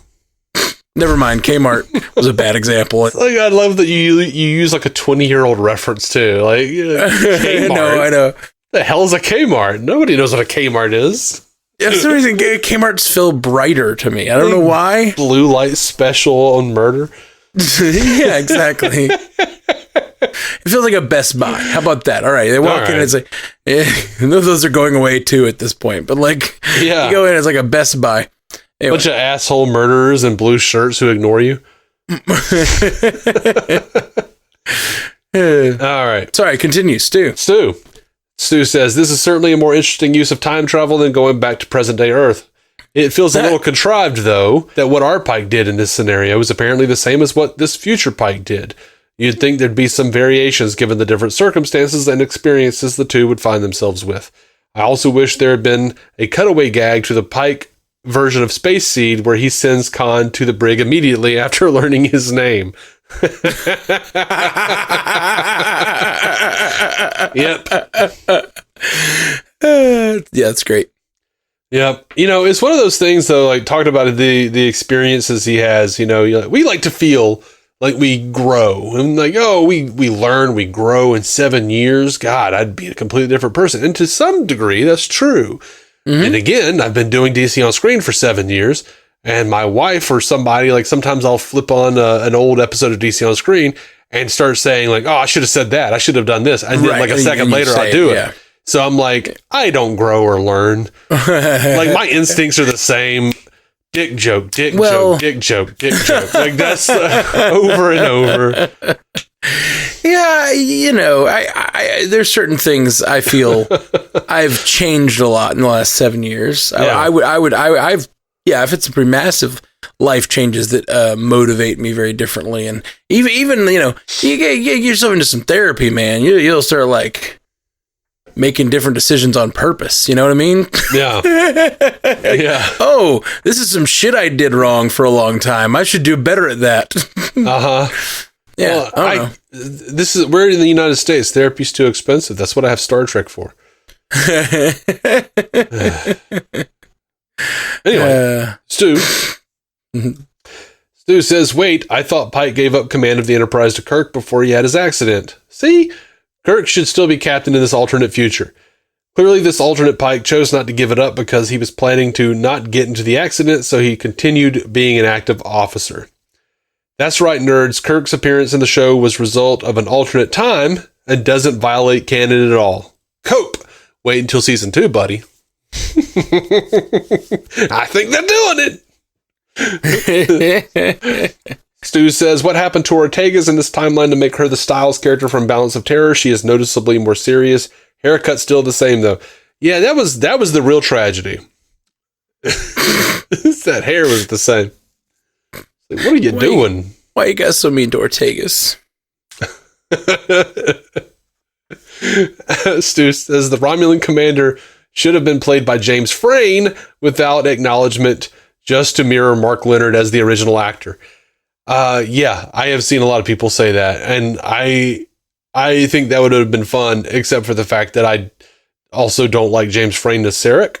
mind. Kmart was a bad example. Like I love that you use like a 20-year-old reference too. Like Kmart. No, I know. The hell is a Kmart? Nobody knows what a Kmart is. Yeah, for some reason, Kmart's feel brighter to me. I don't know why. Blue light special on murder. Yeah, exactly. It feels like a Best Buy. How about that? All right, they walk in and it's like, those are going away too at this point. But like, you go in, it's like a Best Buy. Anyway. Bunch of asshole murderers in blue shirts who ignore you. All right. Sorry, continue, Stu. Stu says, this is certainly a more interesting use of time travel than going back to present-day Earth. It feels a little contrived, though, that what our Pike did in this scenario is apparently the same as what this future Pike did. You'd think there'd be some variations given the different circumstances and experiences the two would find themselves with. I also wish there had been a cutaway gag to the Pike version of Space Seed where he sends Khan to the brig immediately after learning his name. Yep. Yeah, that's great. Yep. It's one of those things though, like talking about the experiences he has, we like to feel like we grow and like, we learn, we grow in 7 years. God, I'd be a completely different person. And to some degree, that's true. Mm-hmm. And again, I've been doing DC on Screen for 7 years. And my wife or somebody, like sometimes I'll flip on an old episode of DC on Screen and start saying like, oh, I should have said that. I should have done this. And then like a second later, I'll do it. Yeah. So I'm like, I don't grow or learn. Like my instincts are the same. Dick joke, dick joke, dick joke, dick joke. Like that's over and over. Yeah, I there's certain things I feel I've changed a lot in the last 7 years. Yeah. I've had some pretty massive life changes that motivate me very differently, and even you get yourself into some therapy, man. You'll start like making different decisions on purpose. You know what I mean? Yeah. Yeah. Oh, this is some shit I did wrong for a long time. I should do better at that. Yeah. Well, we're in the United States. Therapy's too expensive. That's what I have Star Trek for. Anyway, Stu says, wait, I thought Pike gave up command of the Enterprise to Kirk before he had his accident. See? Kirk should still be captain in this alternate future. Clearly, this alternate Pike chose not to give it up because he was planning to not get into the accident, so he continued being an active officer. That's right, nerds. Kirk's appearance in the show was a result of an alternate time and doesn't violate canon at all. Cope! Wait until season 2, buddy. I think they're doing it. Stu says, what happened to Ortega's in this timeline to make her the Styles character from Balance of Terror? She is noticeably more serious. Haircut still the same, though. Yeah, that was the real tragedy. That hair was the same. Like, what are you doing? Why you guys so mean to Ortega's? Stu says the Romulan commander should have been played by James Frain without acknowledgement, just to mirror Mark Leonard as the original actor. Yeah, I have seen a lot of people say that, and I think that would have been fun, except for the fact that I also don't like James Frain as Sarek.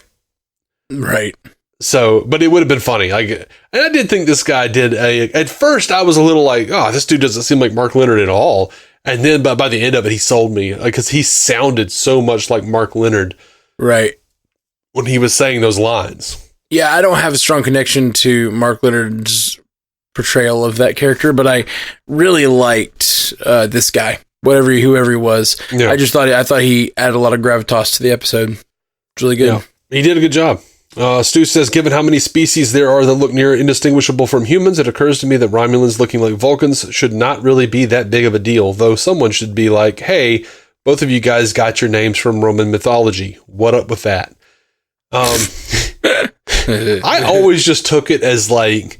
Right. So, but it would have been funny. And I did think this guy did at first I was a little like, oh, this dude doesn't seem like Mark Leonard at all. And then by the end of it, he sold me because he sounded so much like Mark Leonard. Right. When he was saying those lines. Yeah, I don't have a strong connection to Mark Leonard's portrayal of that character, but I really liked this guy, whoever he was. Yeah. I thought he added a lot of gravitas to the episode. It's really good. Yeah, he did a good job. Stu says, given how many species there are that look near indistinguishable from humans, it occurs to me that Romulans looking like Vulcans should not really be that big of a deal, though someone should be like, hey, both of you guys got your names from Roman mythology. What up with that? I always just took it as like,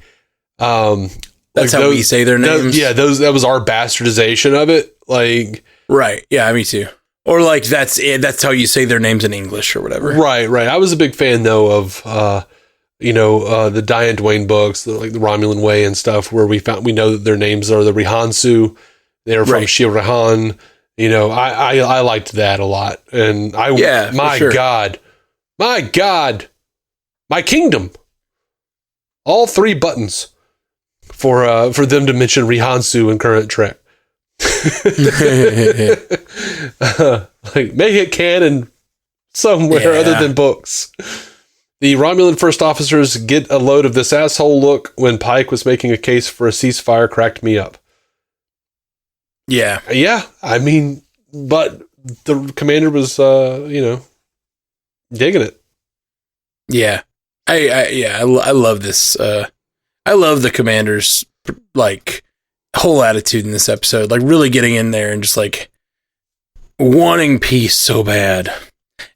that's how we say their names. That was our bastardization of it. Like, right. Yeah, me too. Or like that's it. That's how you say their names in English or whatever. Right. I was a big fan though of, the Diane Duane books, like the Romulan Way and stuff, where we know that their names are the Rihansu. They're from Shir Rihan. I liked that a lot. And God, my kingdom, all 3 buttons for them to mention Rihansu in current Trek. Like, make it canon somewhere other than books. The Romulan first officers get a load of this asshole look when Pike was making a case for a ceasefire cracked me up. Yeah. Yeah. I mean, but the commander was, digging it. Yeah. I love this. I love the commander's like whole attitude in this episode, like really getting in there and just like wanting peace so bad.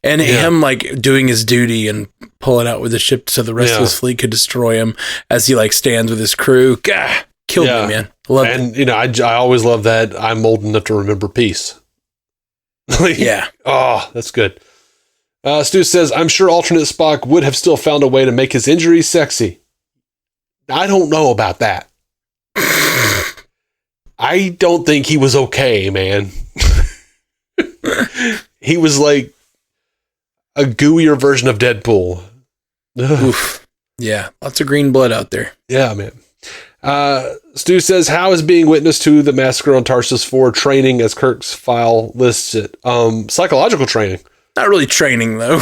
And him like doing his duty and pulling out with the ship so the rest of his fleet could destroy him as he like stands with his crew. Gah, killed me, man. Love it. And I always love that I'm old enough to remember peace. Yeah. Oh, that's good. Stu says, I'm sure alternate Spock would have still found a way to make his injuries sexy. I don't know about that. I don't think he was okay, man. He was like a gooier version of Deadpool. Oof. Yeah, lots of green blood out there. Yeah, man. Stu says, how is being witness to the massacre on Tarsus 4 training as Kirk's file lists it? Psychological training. Not really training, though.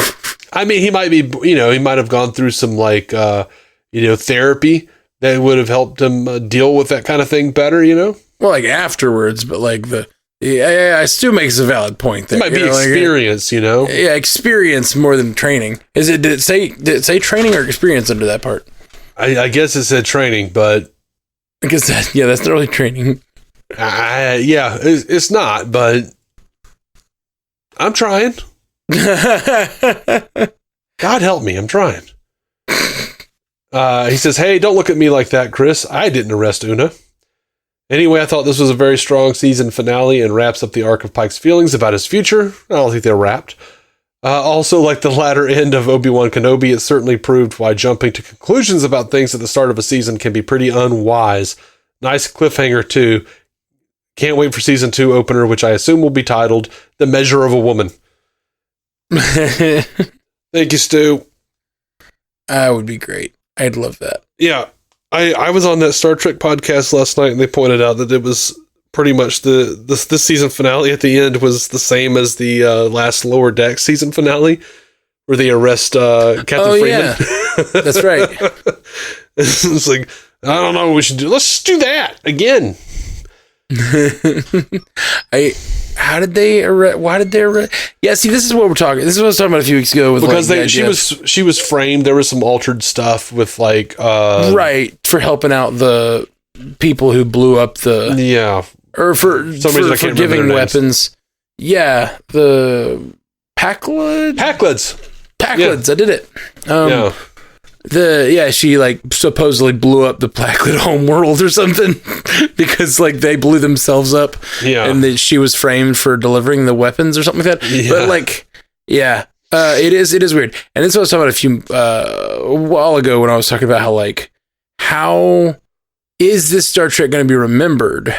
I mean, he might be, he might have gone through some like, therapy that would have helped him deal with that kind of thing better, Well, like afterwards, but like Stu makes a valid point there. It might be experience, Yeah, experience more than training. Did it say training or experience under that part? I guess it said training, but I guess that's not really training. It's not, but I'm trying. God help me, I'm trying. He says, hey, don't look at me like that, Chris. I didn't arrest Una. Anyway, I thought this was a very strong season finale and wraps up the arc of Pike's feelings about his future. I don't think they're wrapped. Also, like the latter end of Obi-Wan Kenobi, it certainly proved why jumping to conclusions about things at the start of a season can be pretty unwise. Nice cliffhanger, too. Can't wait for season 2 opener, which I assume will be titled The Measure of a Woman. Thank you, Stu. That would be great. I'd love that. Yeah. I was on that Star Trek podcast last night, and they pointed out that it was pretty much this season finale at the end was the same as the last Lower Deck season finale, where they arrest Captain Freeman. Yeah. That's right. It's like, I don't know what we should do. Let's do that again. How did they arrest? Why did they arrest? Yeah, see, this is what we're talking. This is what I was talking about a few weeks ago. Because she was framed. There was some altered stuff with like right for helping out the people who blew up the or for giving weapons. Yeah, the Packlids. I did it. She like supposedly blew up the Packlet homeworld or something because like they blew themselves up. Yeah, and she was framed for delivering the weapons or something like that. Yeah. But like, it is weird. And this was talking about a while ago when I was talking about how is this Star Trek going to be remembered?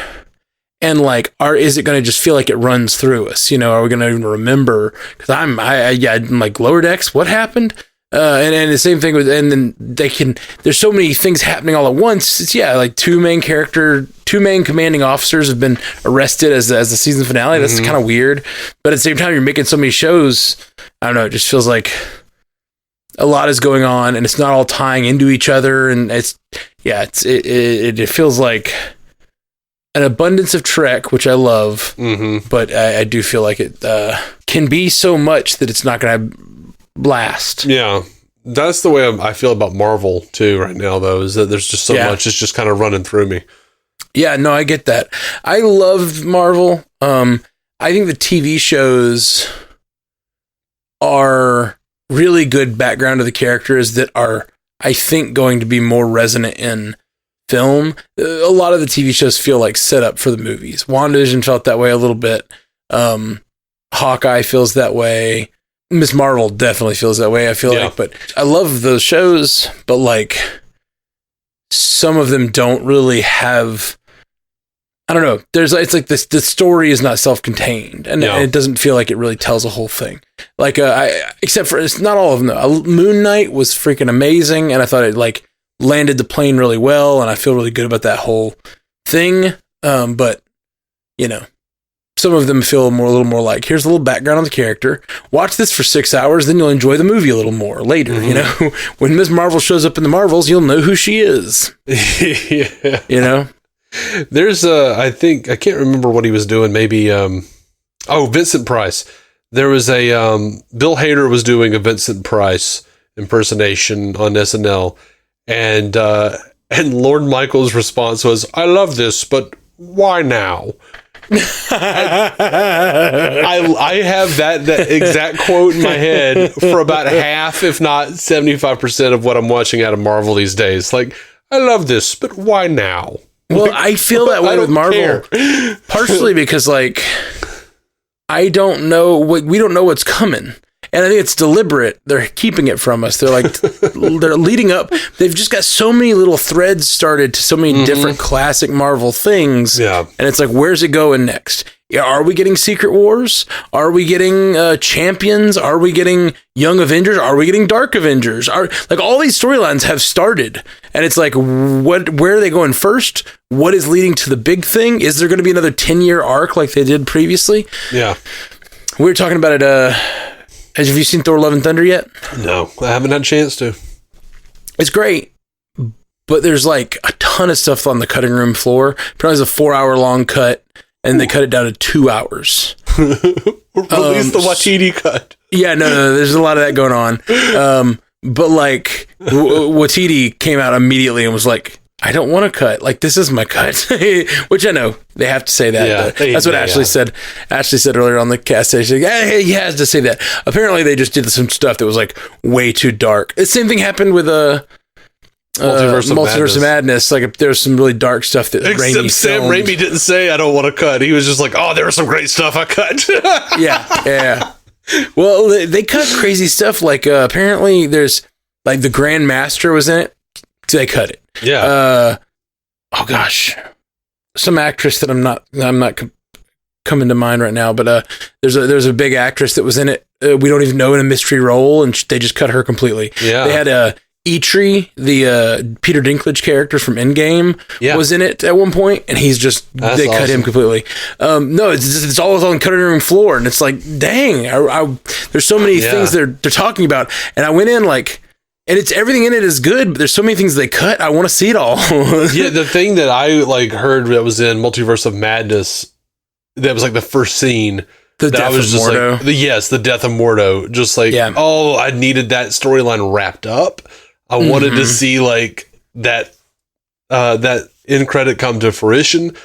And like, is it going to just feel like it runs through us? Are we going to even remember? Because I'm like Lower Decks. What happened? And the same thing with, and then there's so many things happening all at once. It's like two main commanding officers have been arrested as the season finale. That's kind of weird. But at the same time, you're making so many shows. I don't know. It just feels like a lot is going on and it's not all tying into each other. And it feels like an abundance of Trek, which I love, but I do feel like it can be so much that it's not going to blast. Yeah, that's the way I feel about Marvel too right now, though, is that there's just so much it's just kind of running through me. Yeah, no, I get that. I love Marvel. I think the TV shows are really good background to the characters that are I think, going to be more resonant in film. A lot of the TV shows feel like set up for the movies. WandaVision felt that way a little bit. Hawkeye feels that way. Miss Marvel definitely feels that way, I feel like. But I love those shows, but like some of them don't really have, I don't know. It's like this. The story is not self-contained, and it doesn't feel like it really tells a whole thing. Like, except for, it's not all of them though. Moon Knight was freaking amazing, and I thought it like landed the plane really well, and I feel really good about that whole thing. But you know, some of them feel a little more like, here's a little background on the character. Watch this for 6 hours, then you'll enjoy the movie a little more later. You know, when Ms. Marvel shows up in the Marvels, you'll know who she is. Yeah. You know, there's I think, I can't remember what he was doing. Maybe Vincent Price. There was a Bill Hader was doing a Vincent Price impersonation on SNL, and Lorne Michaels' response was, "I love this, but why now?" I have that exact quote in my head for about half, if not 75% of what I'm watching out of Marvel these days. Like, I love this, but why now? Well, I feel that way with Marvel, partially because like we don't know what's coming. And I think it's deliberate. They're keeping it from us. They're like, they're leading up. They've just got so many little threads started to so many different classic Marvel things. Yeah. And it's like, where's it going next? Are we getting Secret Wars? Are we getting Champions? Are we getting Young Avengers? Are we getting Dark Avengers? Like all these storylines have started. And it's like, where are they going first? What is leading to the big thing? Is there going to be another 10-year arc like they did previously? Yeah. We were talking about it, have you seen Thor: Love and Thunder yet? No, I haven't had a chance to. It's great, but there's like a ton of stuff on the cutting room floor. Probably it's a 4-hour-long cut, and they cut it down to 2 hours. Release the Watiti cut. Yeah, no, there's a lot of that going on. But like, Watiti came out immediately and was like, I don't want to cut. Like, this is my cut. Which I know they have to say that. Yeah, that's what Ashley said. Ashley said earlier on the cast station, he has to say that. Apparently, they just did some stuff that was like way too dark. The same thing happened with Multiverse of Madness. Like, there's some really dark stuff that Raimi Sam Raimi didn't say, I don't want to cut. He was just like, oh, there was some great stuff I cut. Yeah. Well, they cut crazy stuff. Like, apparently, there's like the Grand Master was in it. They cut it. Yeah. Oh gosh, some actress that I'm not coming to mind right now, but there's a big actress that was in it. We don't even know, in a mystery role, and they just cut her completely. Yeah. They had Eitri, the Peter Dinklage character from Endgame, was in it at one point, and they cut him completely. No, it's all on the cutting room floor, and it's like, dang, there's so many things they're talking about, and I went in like. And everything in it is good, but there's so many things they cut. I want to see it all. Yeah, the thing that I like heard that was in Multiverse of Madness, that was like the first scene. The death of Mordo. Like, the death of Mordo. Just like, oh, I needed that storyline wrapped up. I wanted to see like that end credit come to fruition,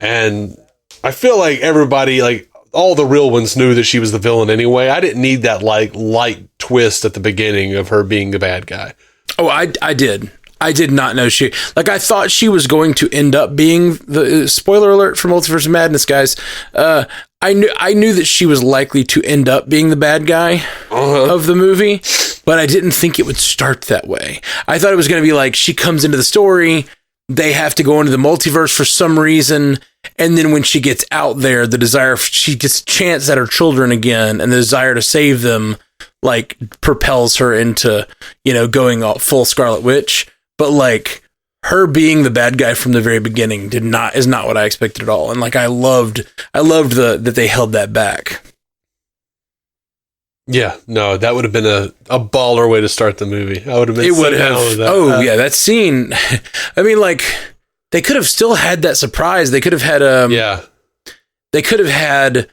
and I feel like everybody, like all the real ones, knew that she was the villain anyway. I didn't need that like light twist at the beginning of her being the bad guy. Oh, I did. I did not know I thought she was going to end up being the spoiler alert for Multiverse of Madness, guys. I knew that she was likely to end up being the bad guy of the movie, but I didn't think it would start that way. I thought it was going to be like she comes into the story, they have to go into the multiverse for some reason, and then when she gets out there, she gets a chance at her children again, and the desire to save them like propels her into, going all full Scarlet Witch. But like her being the bad guy from the very beginning is not what I expected at all. And like I loved that they held that back. Yeah, no, that would have been a baller way to start the movie. I would have been. It would have. Yeah, that scene. I mean, like they could have still had that surprise. They could have had They could have had,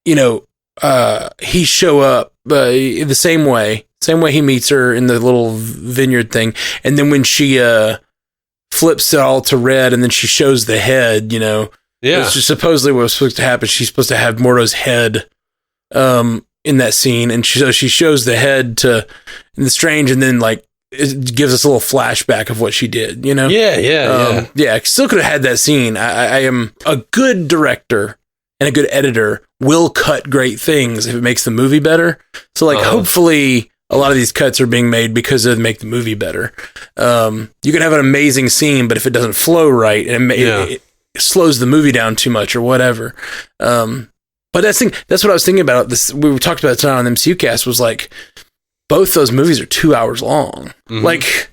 he show up the same way he meets her in the little vineyard thing, and then when she flips it all to red, and then she shows the head. It's just supposedly what was supposed to happen. She's supposed to have Mordo's head. In that scene, and she shows the head to in the Strange, and then like it gives us a little flashback of what she did, you know? Yeah. Still could have had that scene. I am a good director and a good editor will cut great things if it makes the movie better. So hopefully a lot of these cuts are being made because it make the movie better. You can have an amazing scene, but if it doesn't flow right, it slows the movie down too much or whatever. But that's what I was thinking about. This we talked about it tonight on the MCU cast was like both those movies are 2 hours long. Mm-hmm.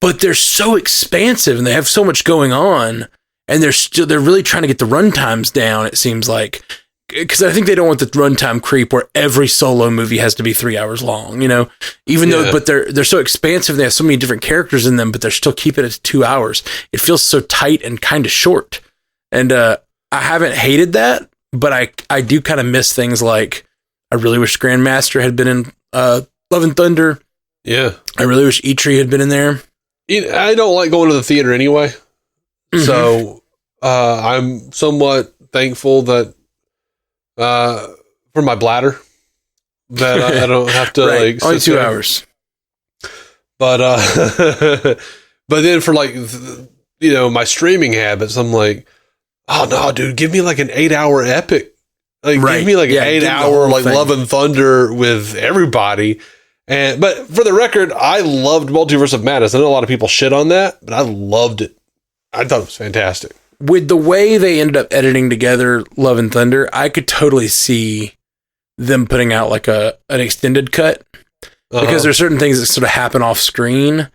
But they're so expansive and they have so much going on, and they're really trying to get the runtimes down. It seems like, because I think they don't want the runtime creep where every solo movie has to be 3 hours long, you know, but they're so expansive. They have so many different characters in them, but they're still keeping it to 2 hours. It feels so tight and kind of short. And, I haven't hated that, but I do kind of miss things like, I really wish Grandmaster had been in, Love and Thunder. Yeah. I really wish Eitri had been in there. I don't like going to the theater anyway. Mm-hmm. So, I'm somewhat thankful that, for my bladder, that I don't have to right. Only 2 hours. But but then for my streaming habits, I'm like, oh no, dude, give me like an 8 hour epic. Give me like an 8 hour Love and Thunder with everybody. But for the record, I loved Multiverse of Madness. I know a lot of people shit on that, but I loved it. I thought it was fantastic. With the way they ended up editing together Love and Thunder, I could totally see them putting out like an extended cut, because there's certain things that sort of happen off screen.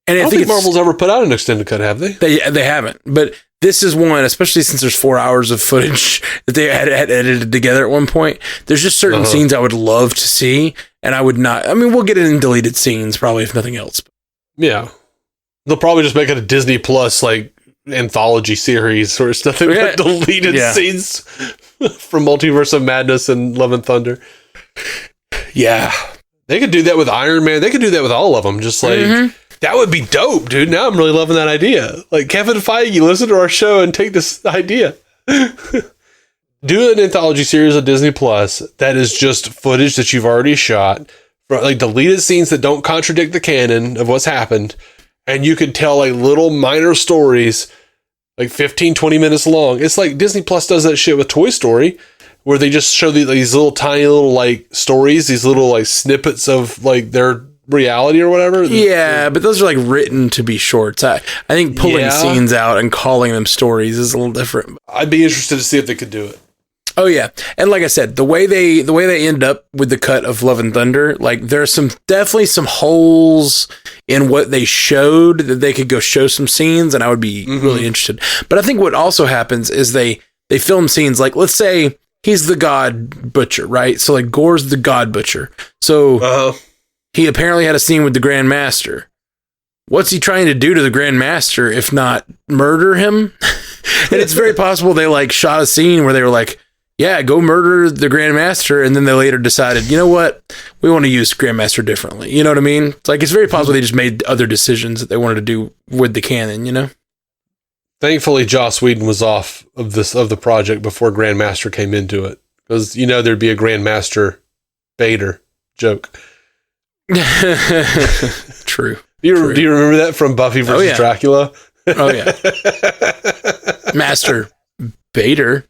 And I don't think Marvel's ever put out an extended cut, have they? They haven't. But this is one, especially since there's 4 hours of footage that they had edited together at one point. There's just certain scenes I would love to see, and I would not. I mean, we'll get it in deleted scenes probably, if nothing else. Yeah. They'll probably just make it a Disney Plus, anthology series or stuff. Deleted scenes from Multiverse of Madness and Love and Thunder. Yeah. They could do that with Iron Man. They could do that with all of them. Just that would be dope, dude. Now I'm really loving that idea. Kevin Feige, listen to our show and take this idea. Do an anthology series of Disney Plus that is just footage that you've already shot, deleted scenes that don't contradict the canon of what's happened. And you could tell little minor stories, 15, 20 minutes long. It's like Disney Plus does that shit with Toy Story, where they just show these little tiny little stories, these little snippets of their reality or whatever. Yeah, but those are written to be shorts. I think pulling scenes out and calling them stories is a little different. I'd be interested to see if they could do it. Oh yeah, and like I said, the way they end up with the cut of Love and Thunder, there's definitely some holes in what they showed that they could go show some scenes, and I would be really interested. But I think what also happens is they film scenes let's say he's the God Butcher, right? So Gore's the God Butcher, so he apparently had a scene with the Grand Master. What's he trying to do to the Grand Master if not murder him? And it's very possible they shot a scene where they were yeah, go murder the Grandmaster, and then they later decided, you know what, we want to use Grandmaster differently. You know what I mean? It's very possible they just made other decisions that they wanted to do with the canon, you know? Thankfully, Joss Whedon was off of the project before Grandmaster came into it, because there'd be a Grandmaster Vader joke. True. Do you remember that from Buffy versus Dracula? Oh yeah. Master Vader.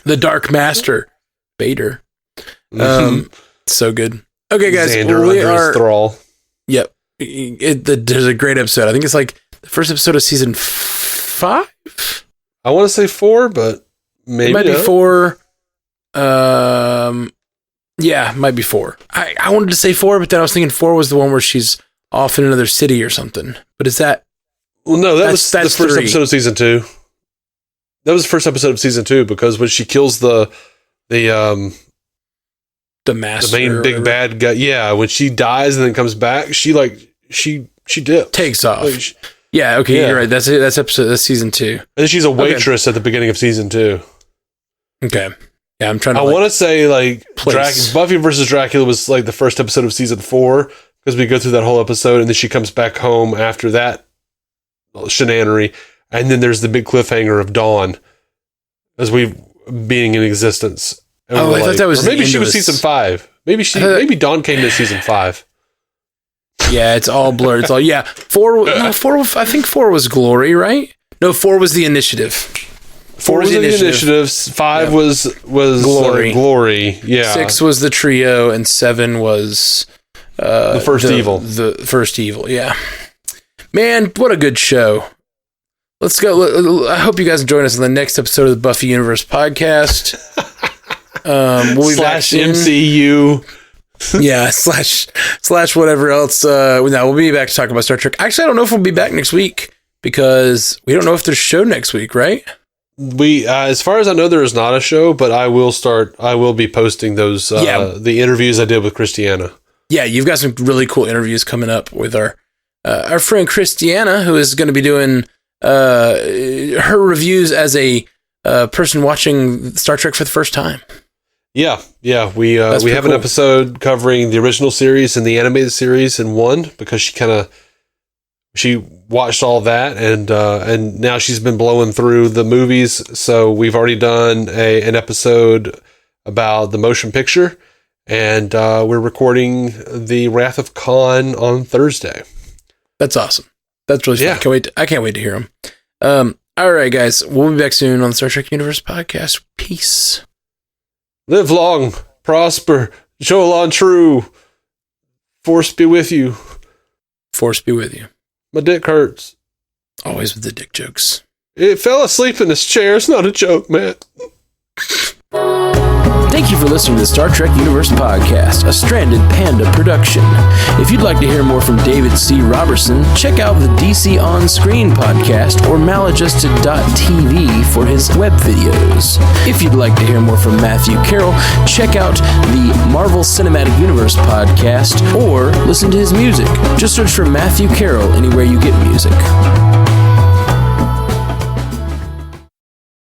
The Dark Master Vader. So good. Okay, guys, Xander we under his thrall. Yep. There's a great episode. I think it's the first episode of season 5. I want to say 4, but maybe it might be 4. Yeah, might be 4. I wanted to say 4, but then I was thinking 4 was the one where she's off in another city or something. But is that? Well, no, that's the first 3. Episode of season 2. That was the first episode of season 2, because when she kills the master, the main big bad guy, when she dies and then comes back, she dips, takes off. You're right. That's season 2. And then she's a waitress at the beginning of season 2. Okay. Yeah, I'm trying to. I want to say Buffy versus Dracula was the first episode of season 4, because we go through that whole episode, and then she comes back home after that shenanery. And then there's the big cliffhanger of Dawn as we being in existence. And I thought that was maybe she was season 5. Maybe Dawn came to season 5. Yeah, it's all blurred. It's all four. No, four. I think 4 was Glory, right? No, 4 was the Initiative. 4 was the Initiatives. 5 was Glory. Glory. Yeah. 6 was the Trio, and 7 was the First Evil. The First Evil. Yeah. Man, what a good show. Let's go. I hope you guys join us in the next episode of the Buffy Universe podcast. We'll be back soon. MCU. Yeah, slash whatever else. We'll be back to talk about Star Trek. Actually, I don't know if we'll be back next week because we don't know if there's a show next week, right? We, as far as I know, there is not a show, but I will be posting those, the interviews I did with Christiana. Yeah, you've got some really cool interviews coming up with our friend Christiana, who is going to be doing her reviews as a person watching Star Trek for the first time. Yeah. We have cool. An episode covering the original series and the animated series in one because she watched all that and now she's been blowing through the movies. So we've already done an episode about the motion picture, and we're recording the Wrath of Khan on Thursday. That's awesome. That's really fun. I can't wait to hear them. All right, guys. We'll be back soon on the Star Trek Universe podcast. Peace. Live long, prosper, show on true. Force be with you. Force be with you. My dick hurts. Always with the dick jokes. It fell asleep in this chair. It's not a joke, man. Thank you for listening to the Star Trek Universe podcast, a Stranded Panda production. If you'd like to hear more from David C. Robertson, check out the DC On Screen podcast or maladjusted.tv for his web videos. If you'd like to hear more from Matthew Carroll, check out the Marvel Cinematic Universe podcast or listen to his music. Just search for Matthew Carroll anywhere you get music.